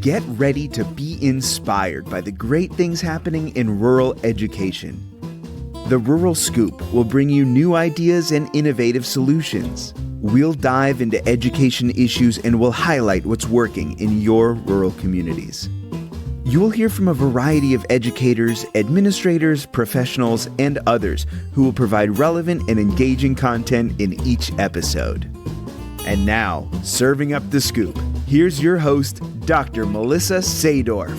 Get ready to be inspired by the great things happening in rural education. The Rural Scoop will bring you new ideas and innovative solutions. We'll dive into education issues and we'll highlight what's working in your rural communities. You'll hear from a variety of educators, administrators, professionals, and others who will provide relevant and engaging content in each episode. And now, serving up the scoop, here's your host, Dr. Melissa Sadorf.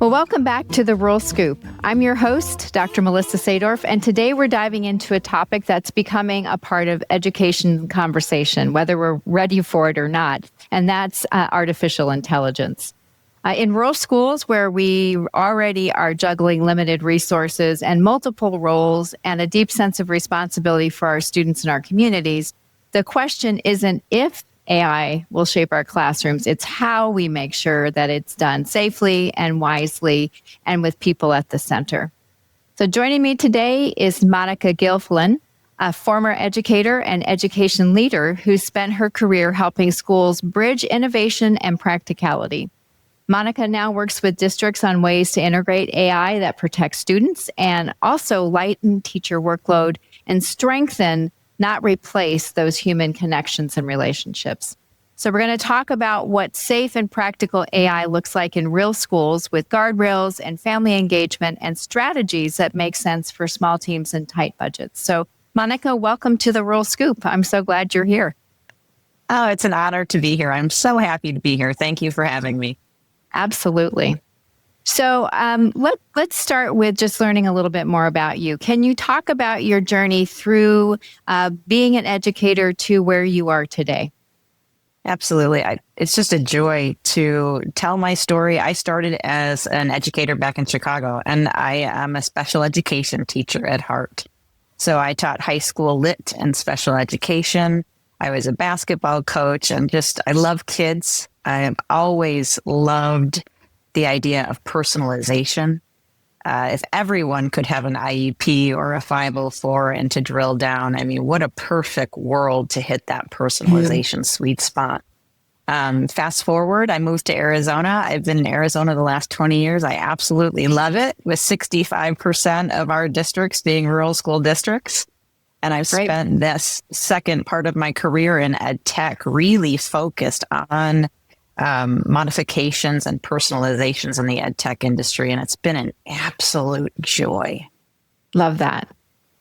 Well, welcome back to the Rural Scoop. I'm your host, Dr. Melissa Sadorf, and today we're diving into a topic that's becoming a part of education conversation, whether we're ready for it or not, and that's artificial intelligence. In rural schools where we already are juggling limited resources and multiple roles and a deep sense of responsibility for our students and our communities, the question isn't if AI will shape our classrooms, it's how we make sure that it's done safely and wisely and with people at the center. So joining me today is Monica Gilfillan, a former educator and education leader who spent her career helping schools bridge innovation and practicality. Monica now works with districts on ways to integrate AI that protects students and also lighten teacher workload and strengthen, not replace, those human connections and relationships. So we're going to talk about what safe and practical AI looks like in real schools with guardrails and family engagement and strategies that make sense for small teams and tight budgets. So Monica, welcome to the Rural Scoop. I'm so glad you're here. Oh, it's an honor to be here. I'm so happy to be here. Thank you for having me. Absolutely. So let's start with just learning a little bit more about you. Can you talk about your journey through being an educator to where you are today? Absolutely. It's just a joy to tell my story. I started as an educator back in Chicago, and I am a special education teacher at heart. So I taught high school lit and special education. I was a basketball coach, and I love kids. I have always loved the idea of personalization. If everyone could have an IEP or a 504 and to drill down, I mean, what a perfect world to hit that personalization sweet spot. Fast forward, I moved to Arizona. I've been in Arizona the last 20 years. I absolutely love it, with 65% of our districts being rural school districts. And I've spent this second part of my career in edtech really focused on modifications and personalizations in the edtech industry. And it's been an absolute joy. Love that.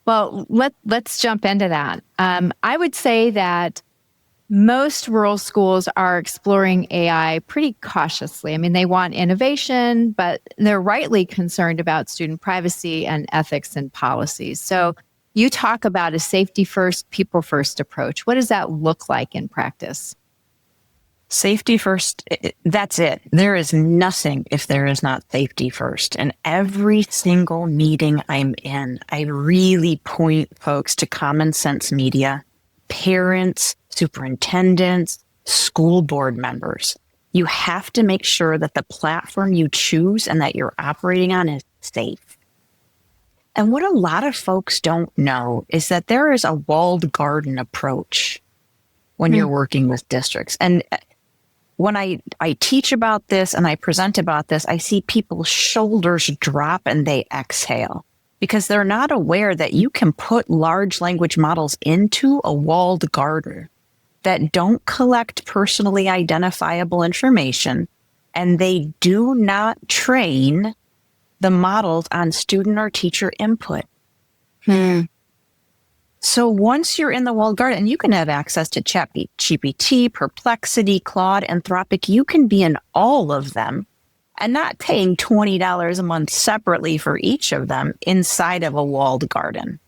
Well, let's jump into that. I would say that most rural schools are exploring AI pretty cautiously. I mean, they want innovation, but they're rightly concerned about student privacy and ethics and policies. So you talk about a safety first, people first approach. What does that look like in practice? Safety first, that's it. There is nothing if there is not safety first. And every single meeting I'm in, I really point folks to common sense media, parents, superintendents, school board members. You have to make sure that the platform you choose and that you're operating on is safe. And what a lot of folks don't know is that there is a walled garden approach when you're working with districts. And when I teach about this and I present about this, I see people's shoulders drop and they exhale because they're not aware that you can put large language models into a walled garden that don't collect personally identifiable information, and they do not train the models on student or teacher input. So once you're in the walled garden, you can have access to ChatGPT, Perplexity, Claude, Anthropic. You can be in all of them and not paying $20 a month separately for each of them inside of a walled garden.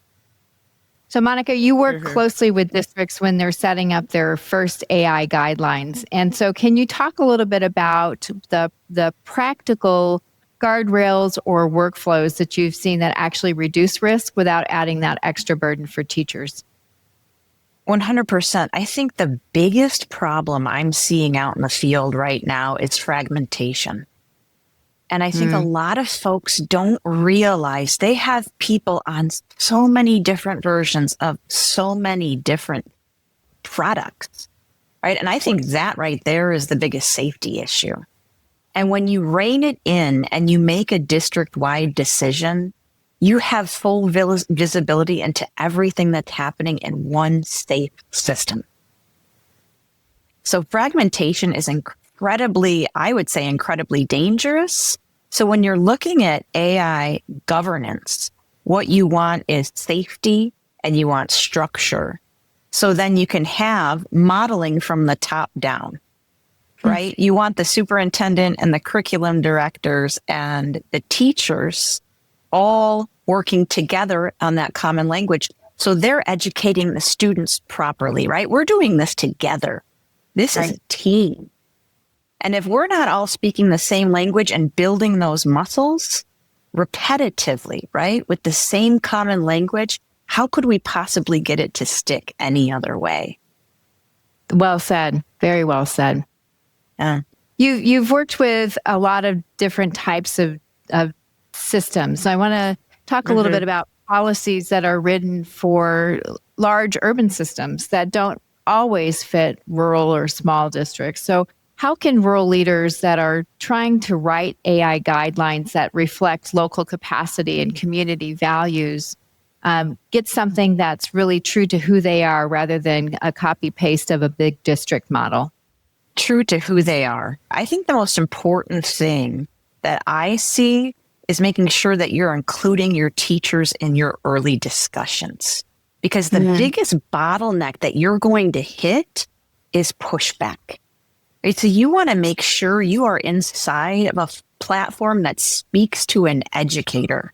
So Monica, you work closely with districts when they're setting up their first AI guidelines. And so can you talk a little bit about the practical guardrails or workflows that you've seen that actually reduce risk without adding that extra burden for teachers? 100%. I think the biggest problem I'm seeing out in the field right now is fragmentation. And I think a lot of folks don't realize they have people on so many different versions of so many different products. right? And I think that right there is the biggest safety issue. And when you rein it in and you make a district-wide decision, you have full visibility into everything that's happening in one safe system. So fragmentation is incredibly dangerous. So when you're looking at AI governance, what you want is safety and you want structure. So then you can have modeling from the top down, right? You want the superintendent and the curriculum directors and the teachers all working together on that common language. So they're educating the students properly, right? We're doing this together. This is a team. And if we're not all speaking the same language and building those muscles repetitively, right, with the same common language, how could we possibly get it to stick any other way? Well said. Very well said. You've worked with a lot of different types of systems. I want to talk a little bit about policies that are written for large urban systems that don't always fit rural or small districts. So how can rural leaders that are trying to write AI guidelines that reflect local capacity and community values get something that's really true to who they are rather than a copy-paste of a big district model? True to who they are. I think the most important thing that I see is making sure that you're including your teachers in your early discussions. Because the biggest bottleneck that you're going to hit is pushback. Right? So you want to make sure you are inside of a platform that speaks to an educator,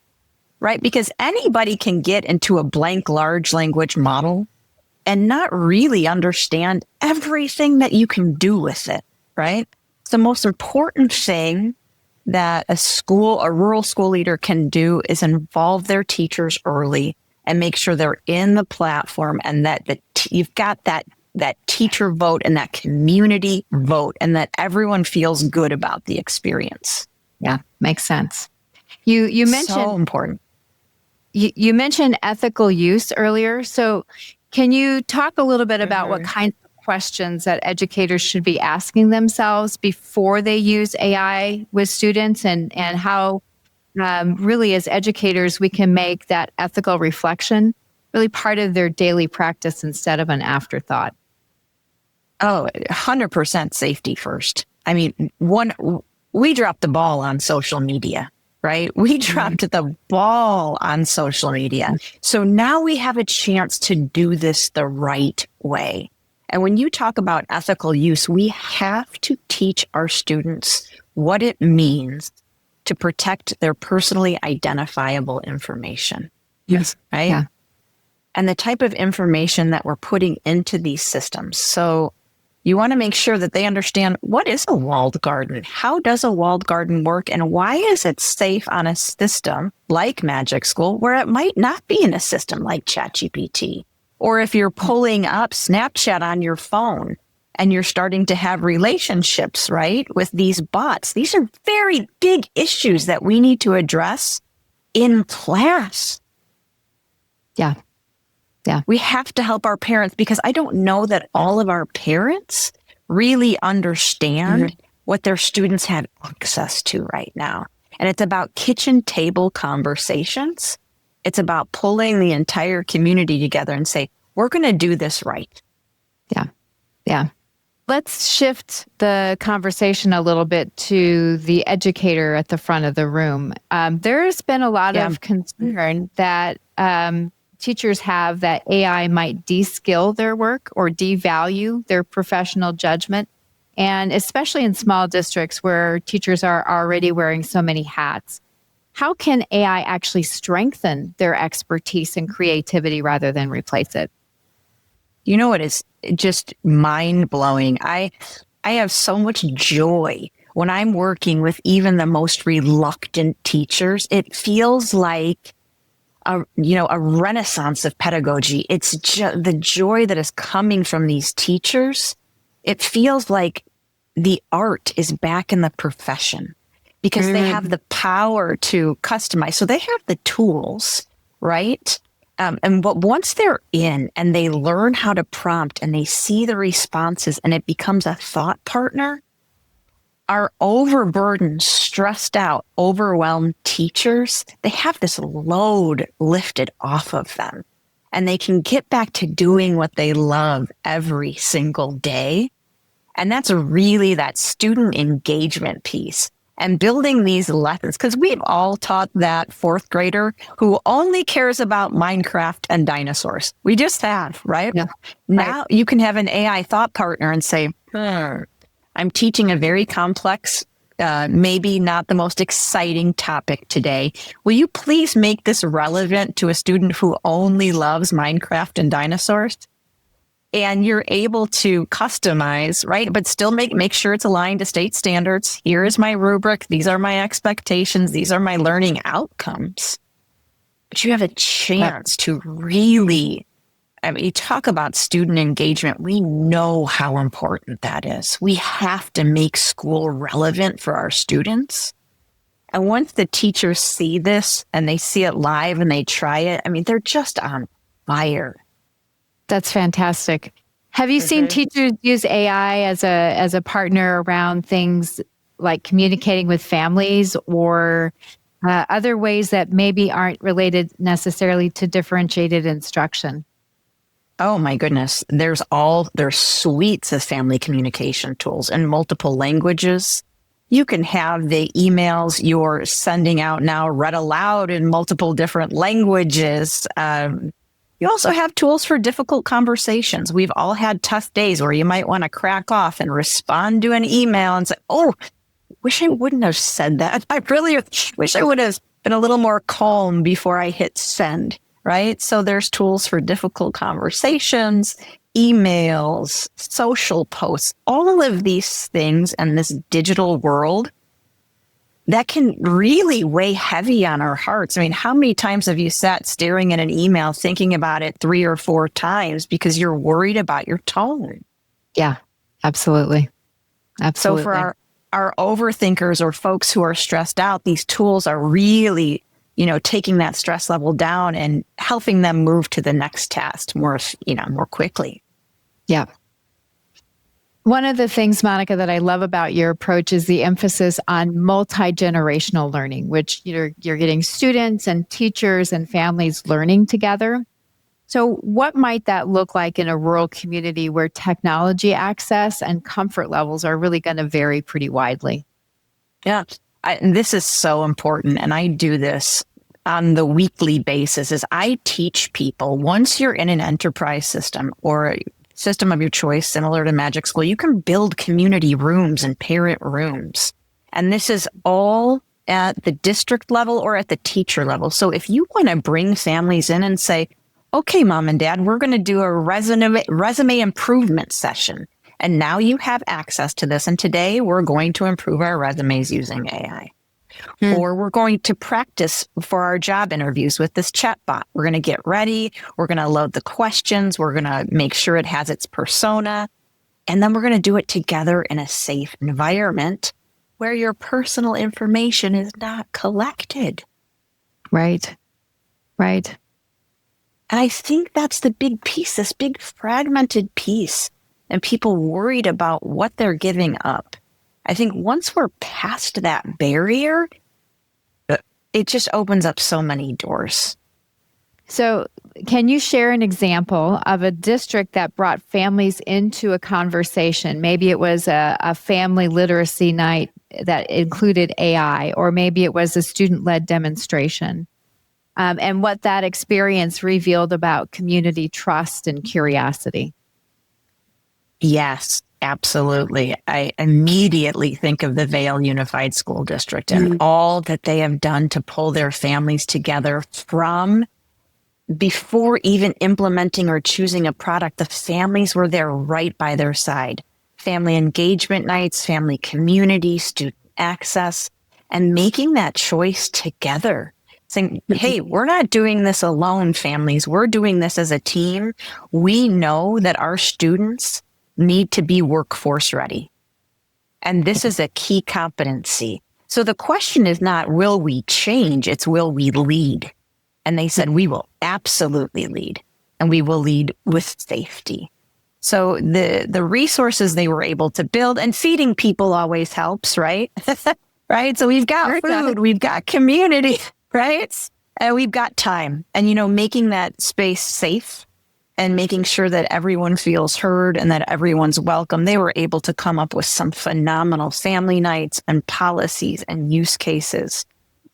right? Because anybody can get into a blank large language model and not really understand everything that you can do with it, right? It's the most important thing that a rural school leader can do is involve their teachers early and make sure they're in the platform and that you've got that teacher vote and that community vote and that everyone feels good about the experience. Yeah, makes sense. You mentioned so important. You mentioned ethical use earlier. So can you talk a little bit about what kinds of questions that educators should be asking themselves before they use AI with students and how really as educators we can make that ethical reflection really part of their daily practice instead of an afterthought? Oh, 100% safety first. I mean, we dropped the ball on social media, right? We dropped the ball on social media. So now we have a chance to do this the right way. And when you talk about ethical use, we have to teach our students what it means to protect their personally identifiable information. Yes. Right? Yeah. And the type of information that we're putting into these systems. So you want to make sure that they understand what is a walled garden? How does a walled garden work? And why is it safe on a system like Magic School where it might not be in a system like ChatGPT? Or if you're pulling up Snapchat on your phone and you're starting to have relationships, right, with these bots. These are very big issues that we need to address in class. Yeah. Yeah. We have to help our parents because I don't know that all of our parents really understand what their students have access to right now. And it's about kitchen table conversations. It's about pulling the entire community together and say, we're going to do this right. Yeah. Yeah. Let's shift the conversation a little bit to the educator at the front of the room. There's been a lot of concern that teachers have that AI might de-skill their work or devalue their professional judgment. And especially in small districts where teachers are already wearing so many hats. How can AI actually strengthen their expertise and creativity rather than replace it? You know, it is just mind-blowing. I have so much joy when I'm working with even the most reluctant teachers. It feels like a renaissance of pedagogy. It's the joy that is coming from these teachers. It feels like the art is back in the profession because they have the power to customize. So they have the tools, right? But once they're in and they learn how to prompt and they see the responses and it becomes a thought partner, our overburdened, stressed out, overwhelmed teachers, they have this load lifted off of them and they can get back to doing what they love every single day. And that's really that student engagement piece and building these lessons, because we've all taught that fourth grader who only cares about Minecraft and dinosaurs. We just have, right? Yeah. Now you can have an AI thought partner and say, I'm teaching a very complex, maybe not the most exciting topic today. Will you please make this relevant to a student who only loves Minecraft and dinosaurs? And you're able to customize, right? But still make sure it's aligned to state standards. Here is my rubric. These are my expectations. These are my learning outcomes. But you have a chance to really, I mean, you talk about student engagement. We know how important that is. We have to make school relevant for our students. And once the teachers see this and they see it live and they try it, I mean, they're just on fire. That's fantastic. Have you seen teachers use AI as a partner around things like communicating with families or other ways that maybe aren't related necessarily to differentiated instruction? Oh my goodness. There's suites of family communication tools in multiple languages. You can have the emails you're sending out now read aloud in multiple different languages. You also have tools for difficult conversations. We've all had tough days where you might want to crack off and respond to an email and say, oh, wish I wouldn't have said that. I really wish I would have been a little more calm before I hit send, right? So there's tools for difficult conversations, emails, social posts, all of these things in this digital world that can really weigh heavy on our hearts. I mean, how many times have you sat staring at an email, thinking about it 3 or 4 times because you're worried about your tone? Yeah, absolutely. Absolutely. So for our overthinkers or folks who are stressed out, these tools are really, taking that stress level down and helping them move to the next task more quickly. Yeah. One of the things, Monica, that I love about your approach is the emphasis on multi-generational learning, which you're getting students and teachers and families learning together. So what might that look like in a rural community where technology access and comfort levels are really going to vary pretty widely? Yeah, and this is so important. And I do this on the weekly basis is I teach people once you're in an enterprise system or system of your choice, similar to Magic School, you can build community rooms and parent rooms. And this is all at the district level or at the teacher level. So if you want to bring families in and say, okay, mom and dad, we're going to do a resume improvement session. And now you have access to this. And today we're going to improve our resumes using AI. Or we're going to practice for our job interviews with this chatbot. We're going to get ready. We're going to load the questions. We're going to make sure it has its persona. And then we're going to do it together in a safe environment where your personal information is not collected. Right. Right. And I think that's the big piece, this big fragmented piece, and people worried about what they're giving up. I think once we're past that barrier, it just opens up so many doors. So can you share an example of a district that brought families into a conversation? Maybe it was a family literacy night that included AI, or maybe it was a student-led demonstration. And what that experience revealed about community trust and curiosity. Yes, absolutely. I immediately think of the Vail Unified School District and all that they have done to pull their families together from before even implementing or choosing a product. The families were there right by their side. Family engagement nights, family community, student access, and making that choice together. Saying, hey, we're not doing this alone, families. We're doing this as a team. We know that our students need to be workforce ready. And this is a key competency. So the question is not, will we change? It's will we lead? And they said, we will absolutely lead, and we will lead with safety. So the resources they were able to build, and feeding people always helps, right? Right? So we've got food, we've got community, right? And we've got time. And, making that space safe and making sure that everyone feels heard and that everyone's welcome, they were able to come up with some phenomenal family nights and policies and use cases.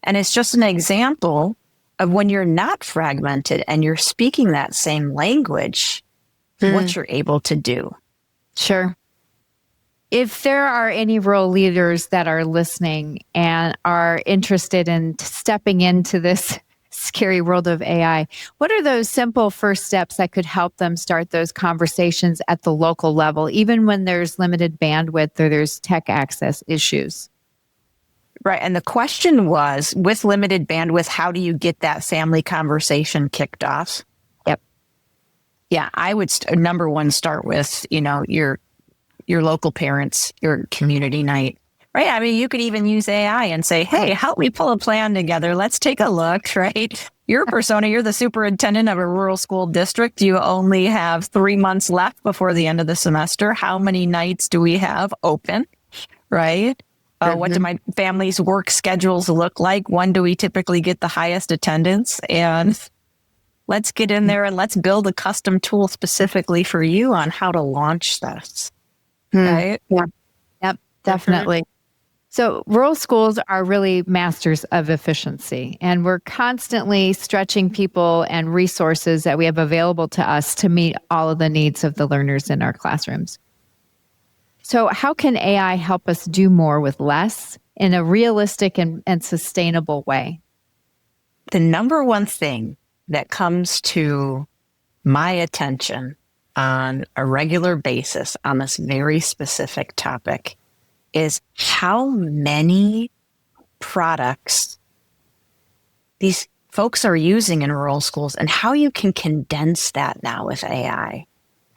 And it's just an example of when you're not fragmented and you're speaking that same language, what you're able to do. Sure. If there are any rural leaders that are listening and are interested in stepping into this scary world of AI, what are those simple first steps that could help them start those conversations at the local level, even when there's limited bandwidth or there's tech access issues? Right. And the question was, with limited bandwidth, how do you get that family conversation kicked off? Yep. Yeah, I would number one start with, your local parents, your community night. Right. I mean, you could even use AI and say, hey, help me pull a plan together. Let's take a look. Right. Your persona, you're the superintendent of a rural school district. You only have 3 months left before the end of the semester. How many nights do we have open? Right. What do my family's work schedules look like? When do we typically get the highest attendance? And let's get in there and let's build a custom tool specifically for you on how to launch this. Right. Yeah. Yep. Definitely. So rural schools are really masters of efficiency, and we're constantly stretching people and resources that we have available to us to meet all of the needs of the learners in our classrooms. So how can AI help us do more with less in a realistic and sustainable way? The number one thing that comes to my attention on a regular basis on this very specific topic is how many products these folks are using in rural schools and how you can condense that now with AI,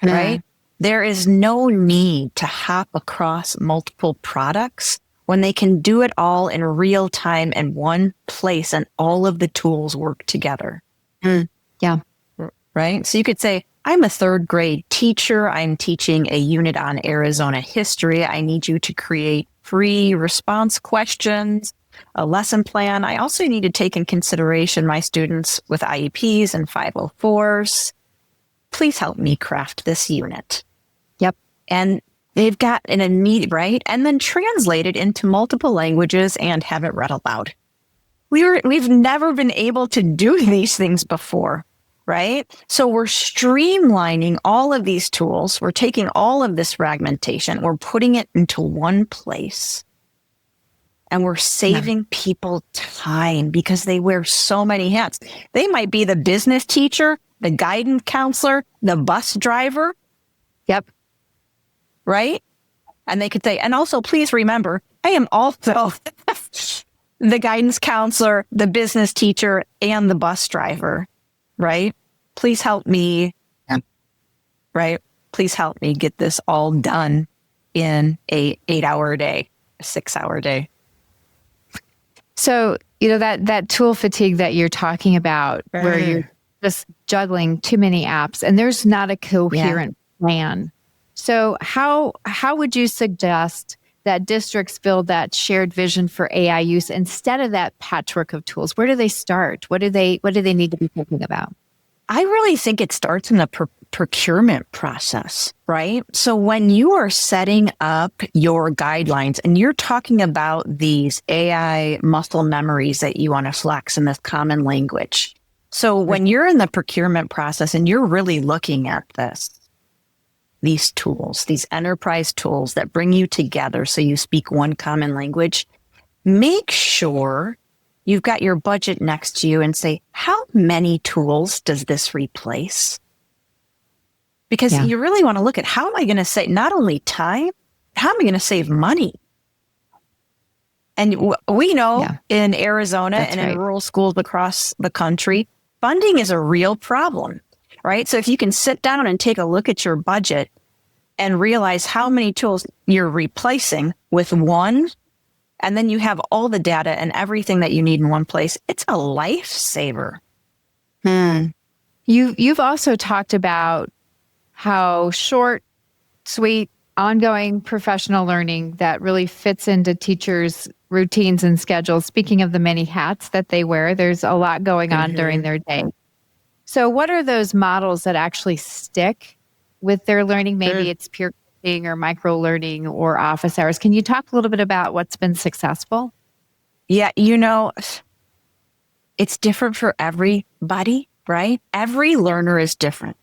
right? There is no need to hop across multiple products when they can do it all in real time in one place and all of the tools work together. Yeah. Right? So you could say, I'm a third grade teacher. I'm teaching a unit on Arizona history. I need you to create free response questions, a lesson plan. I also need to take in consideration my students with IEPs and 504s. Please help me craft this unit. Yep. And they've got an immediate, right? And then translate it into multiple languages and have it read aloud. We've never been able to do these things before. Right? So we're streamlining all of these tools. We're taking all of this fragmentation. We're putting it into one place. And we're saving people time because they wear so many hats. They might be the business teacher, the guidance counselor, the bus driver. Yep. Right? And they could say, and also please remember, I am also the guidance counselor, the business teacher, and the bus driver. Right? Please help me. Right? Please help me get this all done in a 8-hour day, a 6-hour day. So, that tool fatigue that you're talking about, where you're just juggling too many apps and there's not a coherent plan. So how would you suggest that districts build that shared vision for AI use instead of that patchwork of tools? Where do they start? What do they need to be thinking about? I really think it starts in the procurement process, right? So when you are setting up your guidelines and you're talking about these AI muscle memories that you want to flex in this common language. So when you're in the procurement process and you're really looking at these tools, these enterprise tools that bring you together so you speak one common language, make sure you've got your budget next to you and say, how many tools does this replace? Because you really want to look at how am I going to save not only time, how am I going to save money? And we know in Arizona and in rural schools across the country, funding is a real problem, right? So if you can sit down and take a look at your budget and realize how many tools you're replacing with one, and then you have all the data and everything that you need in one place, it's a lifesaver. You've also talked about how short, sweet, ongoing professional learning that really fits into teachers' routines and schedules. Speaking of the many hats that they wear, there's a lot going on during their day. So what are those models that actually stick with their learning? Maybe it's peer coaching or micro learning or office hours. Can you talk a little bit about what's been successful? Yeah, it's different for everybody, right? Every learner is different.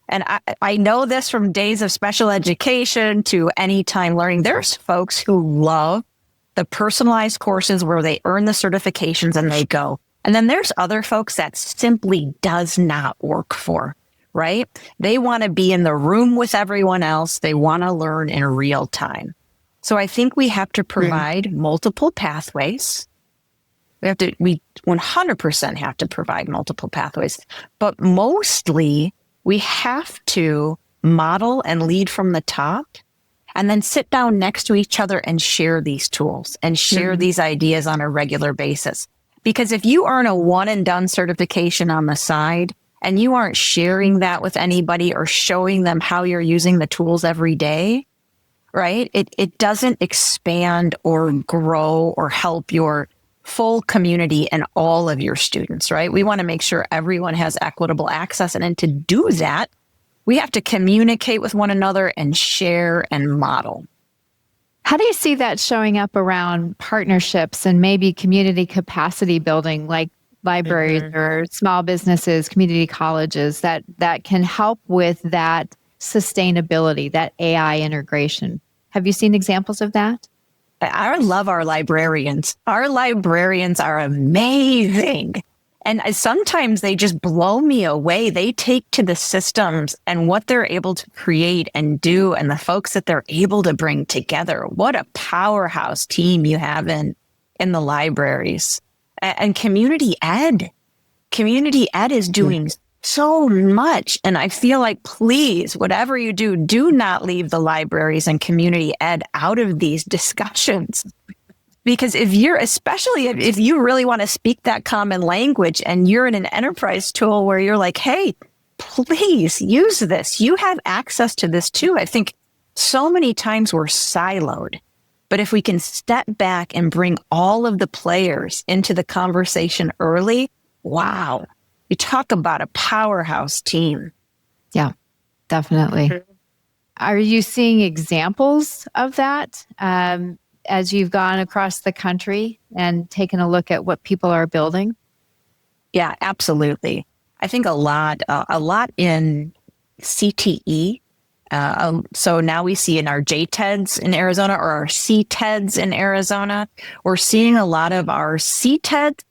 And I know this from days of special education to anytime learning. There's folks who love the personalized courses where they earn the certifications and they go. And then there's other folks that simply does not work for, right? They want to be in the room with everyone else. They want to learn in real time. So I think we have to provide multiple pathways. We 100% have to provide multiple pathways, but mostly we have to model and lead from the top and then sit down next to each other and share these tools and share these ideas on a regular basis. Because if you earn a one and done certification on the side and you aren't sharing that with anybody or showing them how you're using the tools every day, right? It doesn't expand or grow or help your full community and all of your students, right? We want to make sure everyone has equitable access. And to do that, we have to communicate with one another and share and model. How do you see that showing up around partnerships and maybe community capacity building, like libraries or small businesses, community colleges that can help with that sustainability, that AI integration? Have you seen examples of that? I love our librarians. Our librarians are amazing. And sometimes they just blow me away. They take to the systems and what they're able to create and do and the folks that they're able to bring together. What a powerhouse team you have in the libraries. And community ed. Community ed is doing so much. And I feel like, please, whatever you do, do not leave the libraries and community ed out of these discussions. Because especially if you really want to speak that common language and you're in an enterprise tool where you're like, hey, please use this. You have access to this too. I think so many times we're siloed. But if we can step back and bring all of the players into the conversation early, wow. You talk about a powerhouse team. Yeah, definitely. Are you seeing examples of that as you've gone across the country and taken a look at what people are building? Yeah, absolutely. I think a lot in CTE. So now we see in our JTEDs in Arizona or our CTEDs in Arizona, we're seeing a lot of our CTED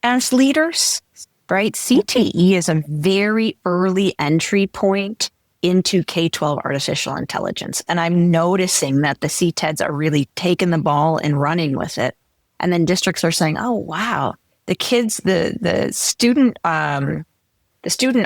as leaders. Right? CTE is a very early entry point into K-12 artificial intelligence. And I'm noticing that the CTEDs are really taking the ball and running with it. And then districts are saying, oh, wow, the kids, the student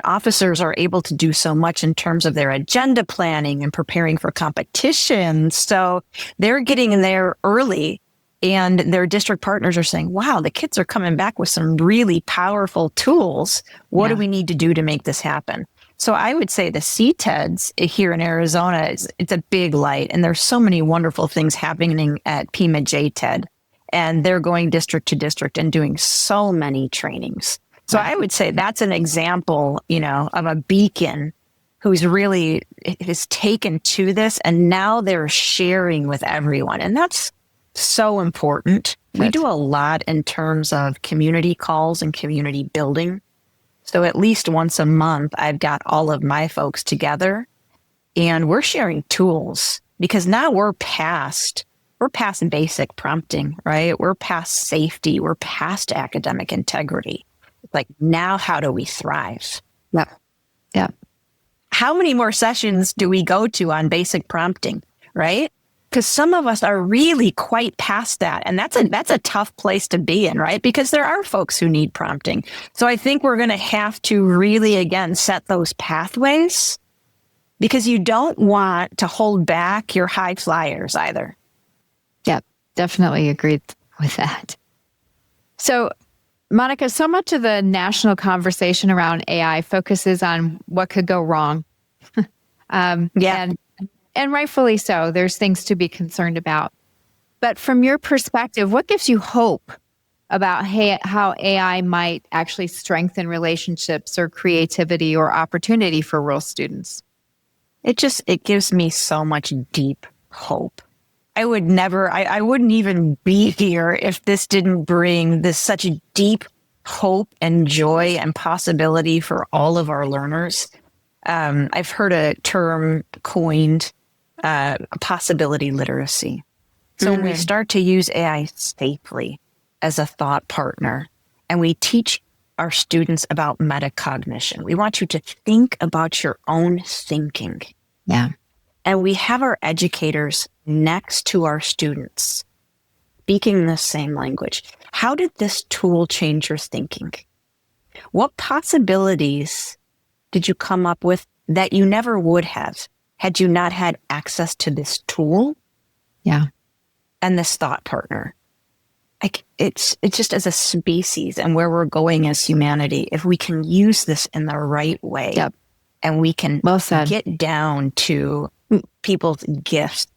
officers are able to do so much in terms of their agenda planning and preparing for competitions. So they're getting in there early. And their district partners are saying, wow, the kids are coming back with some really powerful tools. What do we need to do to make this happen? So I would say the CTEDs here in Arizona, it's a big light. And there's so many wonderful things happening at Pima JTED. And they're going district to district and doing so many trainings. So I would say that's an example, of a beacon who's really is taken to this. And now they're sharing with everyone. And that's so important. We do a lot in terms of community calls and community building. So at least once a month, I've got all of my folks together and we're sharing tools because now we're past basic prompting, right? We're past safety. We're past academic integrity. Like now, how do we thrive? Yeah. How many more sessions do we go to on basic prompting, right? Because some of us are really quite past that. And that's a tough place to be in, right? Because there are folks who need prompting. So I think we're going to have to really, again, set those pathways because you don't want to hold back your high flyers either. Yeah, definitely agreed with that. So Monica, so much of the national conversation around AI focuses on what could go wrong. Yeah. And rightfully so. There's things to be concerned about. But from your perspective, what gives you hope about how AI might actually strengthen relationships or creativity or opportunity for rural students? It gives me so much deep hope. I wouldn't even be here if this didn't bring this such a deep hope and joy and possibility for all of our learners. I've heard a term coined, possibility literacy. So when we start to use AI safely as a thought partner, and we teach our students about metacognition, we want you to think about your own thinking. Yeah. And we have our educators next to our students speaking the same language. How did this tool change your thinking? What possibilities did you come up with that you never would have had you not had access to this tool? Yeah. And this thought partner? It's just as a species and where we're going as humanity, if we can use this in the right way, Yep. and we can Well said. get down to people's gifts.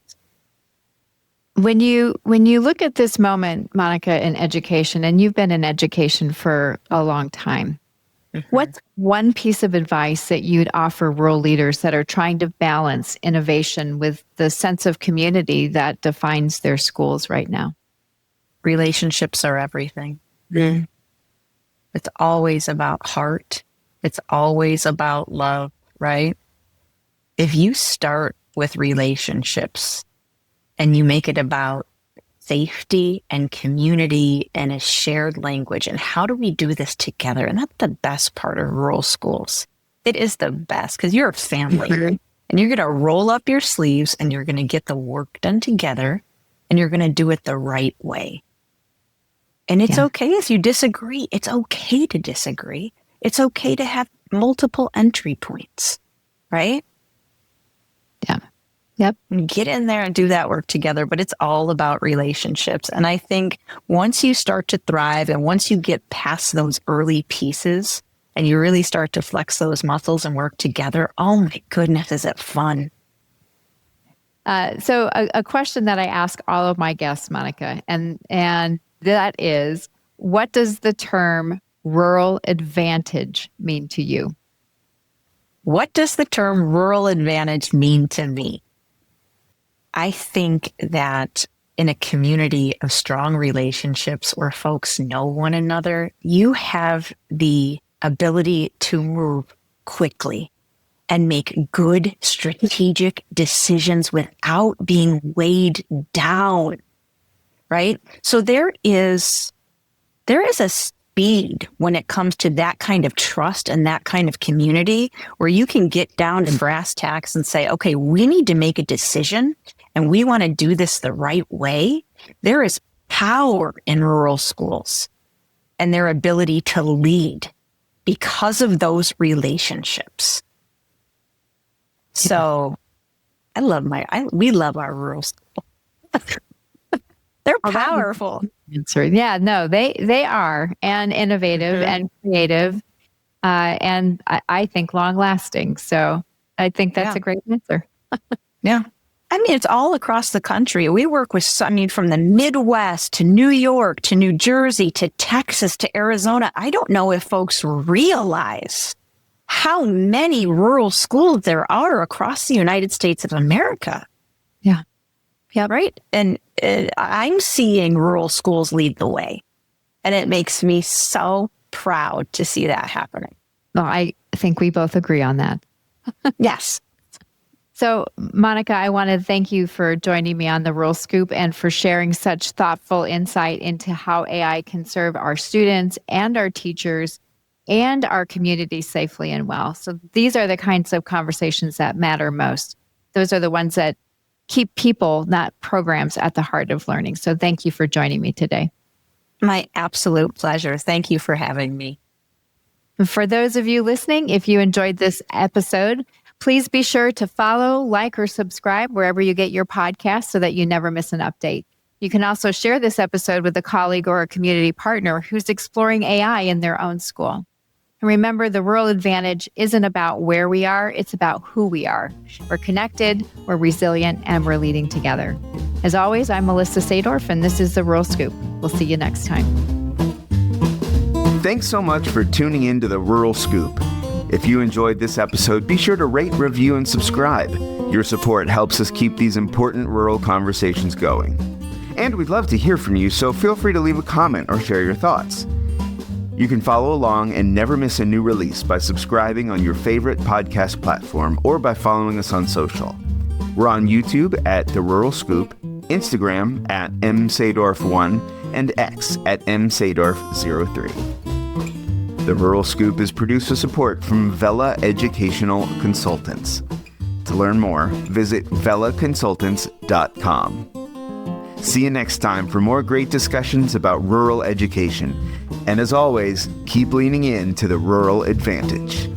When you look at this moment, Monica, in education, and you've been in education for a long time, what's one piece of advice that you'd offer rural leaders that are trying to balance innovation with the sense of community that defines their schools right now? Relationships are everything. It's always about heart. It's always about love, right? If you start with relationships and you make it about safety and community and a shared language, and how do we do this together? And that's the best part of rural schools. It is the best because you're a family and you're going to roll up your sleeves and you're going to get the work done together and you're going to do it the right way. And it's okay if you disagree. It's okay to disagree. It's okay to have multiple entry points, right? Yeah. Yep. Get in there and do that work together, but it's all about relationships. And I think once you start to thrive and once you get past those early pieces and you really start to flex those muscles and work together, oh my goodness, is it fun? So a question that I ask all of my guests, Monica, and that is, what does the term rural advantage mean to you? What does the term rural advantage mean to me? I think that in a community of strong relationships where folks know one another, you have the ability to move quickly and make good strategic decisions without being weighed down, right? So there is a speed when it comes to that kind of trust and that kind of community where you can get down to brass tacks and say, okay, we need to make a decision and we want to do this the right way. There is power in rural schools and their ability to lead because of those relationships. So we love our rural schools. They're powerful. Yeah, no, they are, and innovative and creative, and I think long lasting. So I think that's a great answer. Yeah. I mean, it's all across the country. We work with, from the Midwest to New York to New Jersey to Texas to Arizona. I don't know if folks realize how many rural schools there are across the United States of America. Yeah. Yeah, right. And I'm seeing rural schools lead the way. And it makes me so proud to see that happening. Well, I think we both agree on that. Yes. So, Monica, I want to thank you for joining me on the Rural Scoop and for sharing such thoughtful insight into how AI can serve our students and our teachers and our community safely and well. So these are the kinds of conversations that matter most. Those are the ones that keep people, not programs, at the heart of learning. So thank you for joining me today. My absolute pleasure. Thank you for having me. For those of you listening, if you enjoyed this episode, please be sure to follow, like, or subscribe wherever you get your podcasts so that you never miss an update. You can also share this episode with a colleague or a community partner who's exploring AI in their own school. And remember, the Rural Advantage isn't about where we are, it's about who we are. We're connected, we're resilient, and we're leading together. As always, I'm Melissa Sadorf, and this is The Rural Scoop. We'll see you next time. Thanks so much for tuning in to The Rural Scoop. If you enjoyed this episode, be sure to rate, review, and subscribe. Your support helps us keep these important rural conversations going. And we'd love to hear from you, so feel free to leave a comment or share your thoughts. You can follow along and never miss a new release by subscribing on your favorite podcast platform or by following us on social. We're on YouTube at The Rural Scoop, Instagram at msadorf1, and X at msadorf03. The Rural Scoop is produced with support from Vela Educational Consultants. To learn more, visit velaconsultants.com. See you next time for more great discussions about rural education. And as always, keep leaning in to the Rural Advantage.